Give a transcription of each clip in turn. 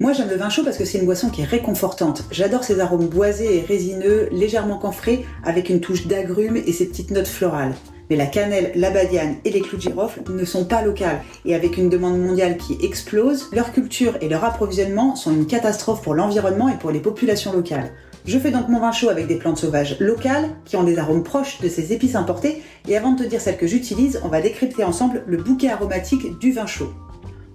Moi j'aime le vin chaud parce que c'est une boisson qui est réconfortante. J'adore ses arômes boisés et résineux, légèrement camphrés, avec une touche d'agrumes et ses petites notes florales. Mais la cannelle, la badiane et les clous de girofle ne sont pas locales. Et avec une demande mondiale qui explose, leur culture et leur approvisionnement sont une catastrophe pour l'environnement et pour les populations locales. Je fais donc mon vin chaud avec des plantes sauvages locales, qui ont des arômes proches de ces épices importées, et avant de te dire celles que j'utilise, on va décrypter ensemble le bouquet aromatique du vin chaud.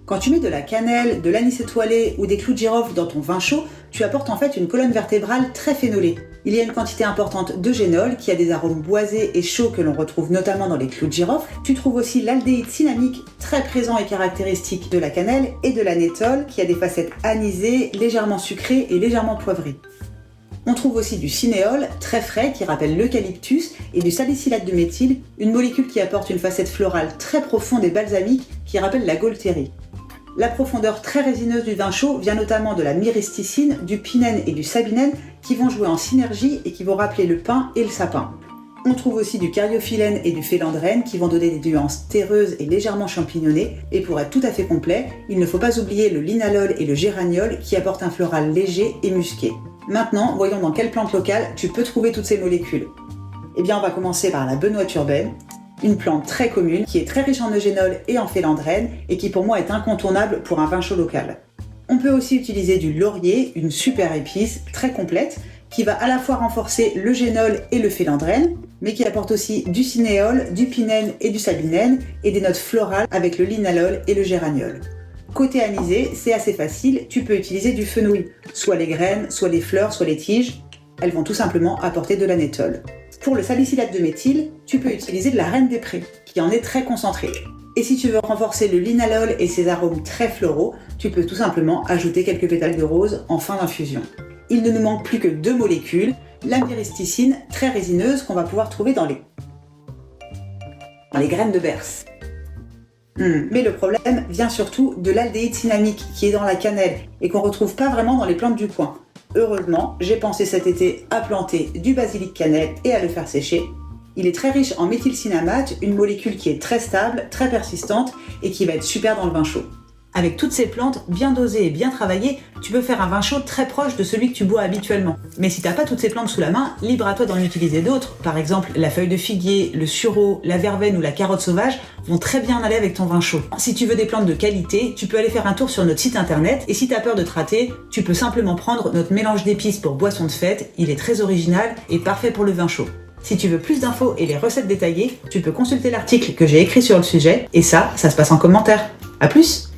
Quand tu mets de la cannelle, de l'anis étoilé ou des clous de girofle dans ton vin chaud, tu apportes en fait une colonne vertébrale très phénolée. Il y a une quantité importante de génol qui a des arômes boisés et chauds que l'on retrouve notamment dans les clous de girofle. Tu trouves aussi l'aldéhyde cinnamique très présent et caractéristique de la cannelle et de l'anétole qui a des facettes anisées, légèrement sucrées et légèrement poivrées. On trouve aussi du cinéole, très frais, qui rappelle l'eucalyptus, et du salicylate de méthyle, une molécule qui apporte une facette florale très profonde et balsamique qui rappelle la gaultérie. La profondeur très résineuse du vin chaud vient notamment de la myristicine, du pinène et du sabinène qui vont jouer en synergie et qui vont rappeler le pin et le sapin. On trouve aussi du cariophyllène et du félandrène qui vont donner des nuances terreuses et légèrement champignonnées. Et pour être tout à fait complet, il ne faut pas oublier le linalol et le géraniol qui apportent un floral léger et musqué. Maintenant, voyons dans quelle plante locale tu peux trouver toutes ces molécules. Eh bien, on va commencer par la benoîte urbaine, une plante très commune qui est très riche en eugénol et en félandrène et qui pour moi est incontournable pour un vin chaud local. On peut aussi utiliser du laurier, une super épice très complète qui va à la fois renforcer l'eugénol et le félandrène, mais qui apporte aussi du cinéole, du pinène et du sabinène et des notes florales avec le linalol et le géraniol. Côté anisé, c'est assez facile, tu peux utiliser du fenouil, soit les graines, soit les fleurs, soit les tiges, elles vont tout simplement apporter de l'anétole. Pour le salicylate de méthyle, tu peux utiliser de la reine des prés, qui en est très concentrée. Et si tu veux renforcer le linalol et ses arômes très floraux, tu peux tout simplement ajouter quelques pétales de rose en fin d'infusion. Il ne nous manque plus que 2 molécules, la myristicine, très résineuse, qu'on va pouvoir trouver dans les graines de berce. Mais le problème vient surtout de l'aldéhyde cinnamique qui est dans la cannelle et qu'on retrouve pas vraiment dans les plantes du coin. Heureusement, j'ai pensé cet été à planter du basilic cannelle et à le faire sécher. Il est très riche en méthylcinnamate, une molécule qui est très stable, très persistante et qui va être super dans le vin chaud. Avec toutes ces plantes bien dosées et bien travaillées, tu peux faire un vin chaud très proche de celui que tu bois habituellement. Mais si t'as pas toutes ces plantes sous la main, libre à toi d'en utiliser d'autres. Par exemple, la feuille de figuier, le sureau, la verveine ou la carotte sauvage vont très bien aller avec ton vin chaud. Si tu veux des plantes de qualité, tu peux aller faire un tour sur notre site internet et si t'as peur de te rater, tu peux simplement prendre notre mélange d'épices pour boisson de fête. Il est très original et parfait pour le vin chaud. Si tu veux plus d'infos et les recettes détaillées, tu peux consulter l'article que j'ai écrit sur le sujet et ça se passe en commentaire. À plus!